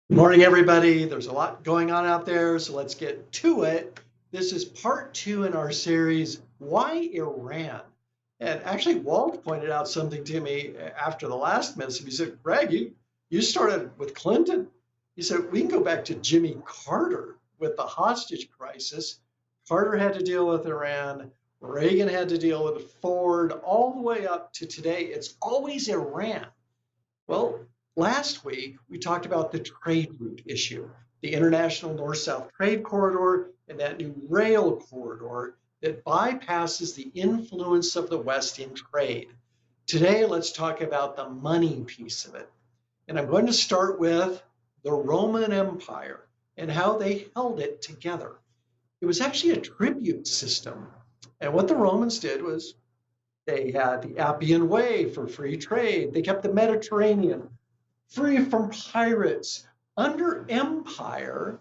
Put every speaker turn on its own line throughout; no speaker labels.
Good morning, everybody. There's a lot going on out there, so let's get to it. This is part two in our series, Why Iran? And actually, Walt pointed out something to me after the last message. He said, Greg, you started with Clinton. He said, we can go back to Jimmy Carter with the hostage crisis. Carter had to deal with Iran. Reagan had to deal with Ford, all the way up to today. It's always Iran. Well, last week we talked about the trade route issue, the international north-south trade corridor and that new rail corridor that bypasses the influence of the West in trade. Today, let's talk about the money piece of it. And I'm going to start with the Roman Empire and how they held it together. It was actually a tribute system. And what the Romans did was they had the Appian Way for free trade. They kept the Mediterranean free from pirates. Under empire,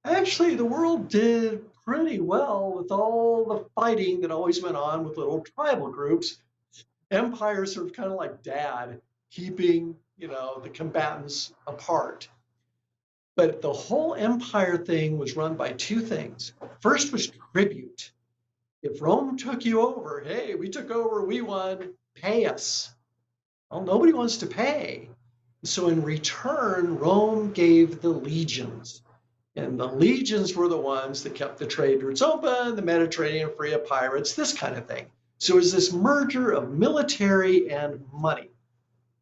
actually, the world did pretty well with all the fighting that always went on with little tribal groups. Empire sort of kind of like dad, keeping the combatants apart. But the whole empire thing was run by two things. First was tribute. If Rome took you over, hey, we took over, we won, pay us. Well, nobody wants to pay. So in return, Rome gave the legions. And the legions were the ones that kept the trade routes open, the Mediterranean free of pirates, this kind of thing. So it was this merger of military and money.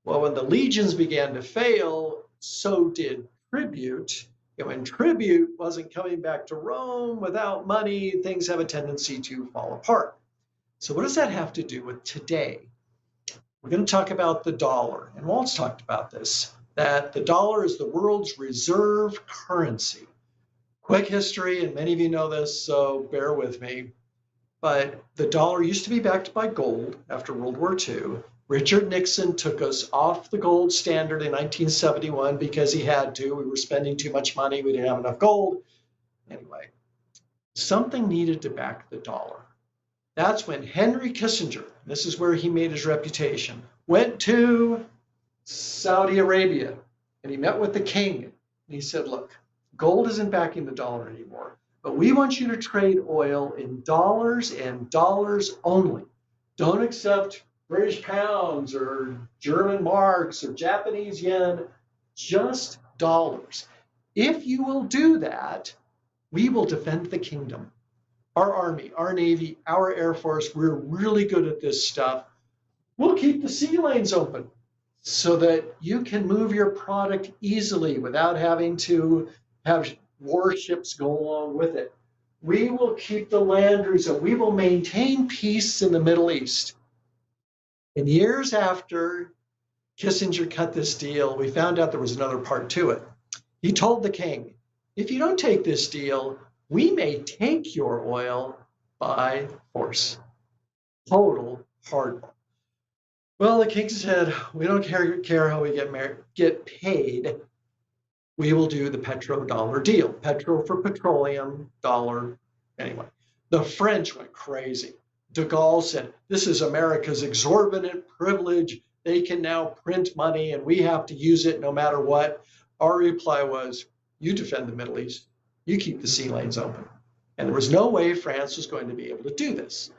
Well, when the legions began to fail, so did tribute. And when tribute wasn't coming back to Rome without money, things have a tendency to fall apart. So what does that have to do with today? We're going to talk about the dollar. And Walt's talked about this, that the dollar is the world's reserve currency. Quick history, and many of you know this, so bear with me. But the dollar used to be backed by gold after World War II. Richard Nixon took us off the gold standard in 1971 because he had to. We were spending too much money. We didn't have enough gold. Anyway, something needed to back the dollar. That's when Henry Kissinger, this is where he made his reputation, went to Saudi Arabia and he met with the king. And he said, look, gold isn't backing the dollar anymore, but we want you to trade oil in dollars and dollars only. Don't accept British pounds or German marks or Japanese yen, just dollars. If you will do that, we will defend the kingdom. Our Army, our Navy, our Air Force, we're really good at this stuff. We'll keep the sea lanes open so that you can move your product easily without having to have warships go along with it. We will keep the land routes and we will maintain peace in the Middle East. And years after Kissinger cut this deal, we found out there was another part to it. He told the king, if you don't take this deal, we may take your oil by force. Total hardball. Well, the king said, we don't care how we get paid. We will do the Petrodollar Deal. Petro for petroleum, dollar. Anyway, the French went crazy. De Gaulle said, this is America's exorbitant privilege. They can now print money and we have to use it no matter what. Our reply was, you defend the Middle East. You keep the sea lanes open. And there was no way France was going to be able to do this.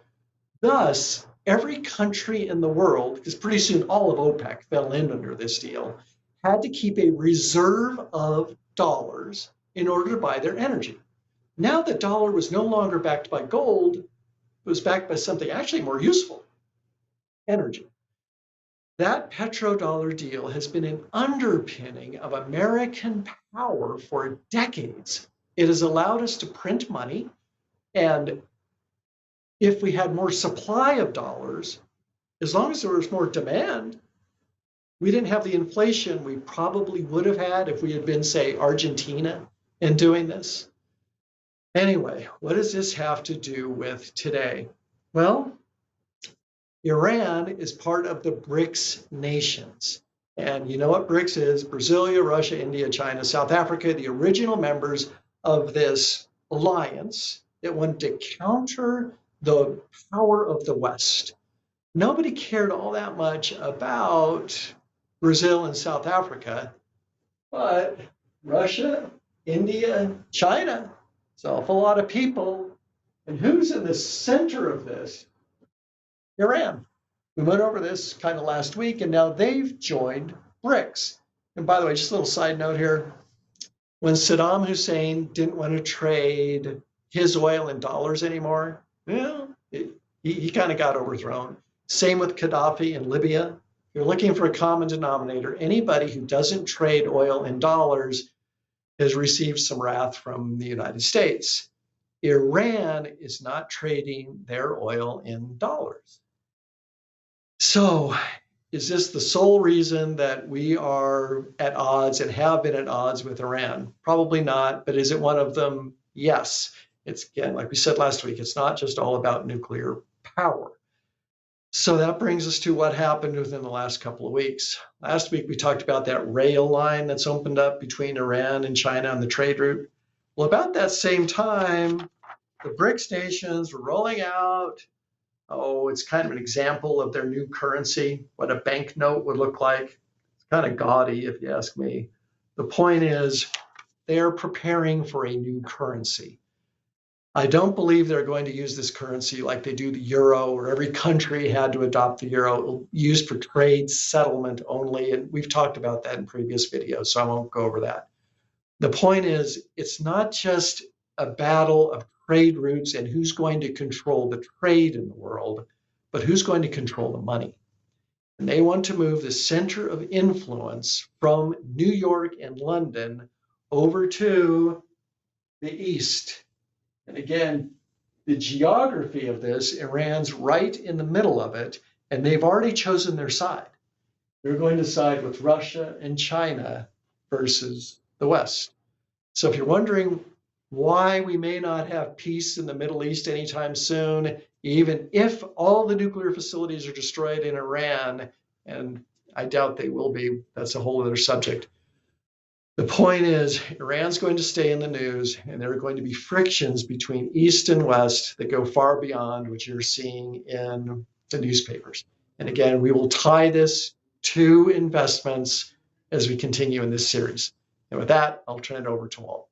Thus, every country in the world, because pretty soon all of OPEC fell in under this deal, had to keep a reserve of dollars in order to buy their energy. Now the dollar was no longer backed by gold, it was backed by something actually more useful, energy. That petrodollar deal has been an underpinning of American power for decades. It has allowed us to print money, and if we had more supply of dollars, as long as there was more demand, we didn't have the inflation we probably would have had if we had been, say, Argentina in doing this. Anyway, what does this have to do with today? Well, Iran is part of the BRICS nations. And you know what BRICS is? Brazil, Russia, India, China, South Africa, the original members of this alliance that wanted to counter the power of the West. Nobody cared all that much about Brazil and South Africa, but Russia, India, China. It's an awful lot of people. And who's in the center of this? Iran. We went over this kind of last week, and now they've joined BRICS. And by the way, just a little side note here. When Saddam Hussein didn't want to trade his oil in dollars anymore, he kind of got overthrown. Same with Gaddafi in Libya. If you're looking for a common denominator, anybody who doesn't trade oil in dollars has received some wrath from the United States. Iran is not trading their oil in dollars. So, is this the sole reason that we are at odds and have been at odds with Iran? Probably not, but is it one of them? Yes. It's, again, like we said last week, it's not just all about nuclear power. So that brings us to what happened within the last couple of weeks. Last week, we talked about that rail line that's opened up between Iran and China on the trade route. Well, about that same time, the BRICS nations were rolling out, it's kind of an example of their new currency, what a banknote would look like. It's kind of gaudy, if you ask me. The point is, they're preparing for a new currency. I don't believe they're going to use this currency like they do the euro, where every country had to adopt the euro, used for trade settlement only. And we've talked about that in previous videos, so I won't go over that. The point is, it's not just a battle of trade routes and who's going to control the trade in the world, but who's going to control the money. And they want to move the center of influence from New York and London over to the East. And again, the geography of this, Iran's right in the middle of it, and they've already chosen their side. They're going to side with Russia and China versus the West. So if you're wondering why we may not have peace in the Middle East anytime soon, even if all the nuclear facilities are destroyed in Iran, and I doubt they will be, that's a whole other subject. The point is, Iran's going to stay in the news, and there are going to be frictions between East and West that go far beyond what you're seeing in the newspapers. And again, we will tie this to investments as we continue in this series. And with that, I'll turn it over to Walt.